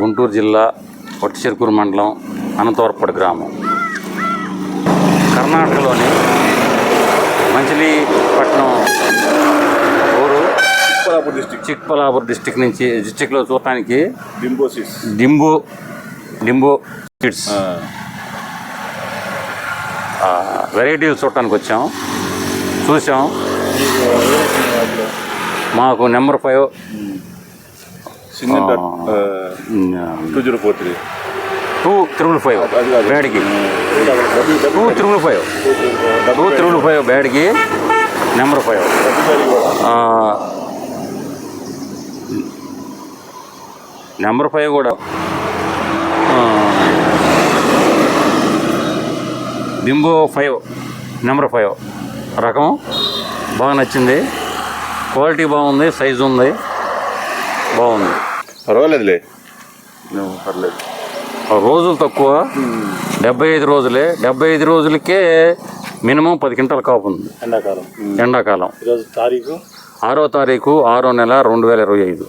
గుంటూరు జిల్లా పొట్టిచెరుకూరు మండలం అనంతవరపడు గ్రామం. కర్ణాటకలోని మంచిలీపట్నం ఊరు చిక్బల్లాపూర్ డిస్టిక్లో చూడటానికి డింబో సీడ్స్ వెరైటీలు చూడటానికి వచ్చాం. చూసాం. మాకు నెంబర్ 5 2,5 బ్యాడ్కి 2,5 బ్యాడ్కి నెంబర్ 5 నెంబర్ 5 కూడా డింబో 5 నెంబర్ 5 రకం బాగా నచ్చింది. క్వాలిటీ బాగుంది, సైజు ఉంది, బాగుంది. పర్వాలేదులే, పర్లేదు. రోజులు తక్కువ, 75 రోజులే. 75 రోజులకే మినిమం 10 క్వింటాల కాపు ఉంది. ఎండాకాలం. ఈరోజు తారీఖు 6వ తారీఖు 6వ నెల 2025.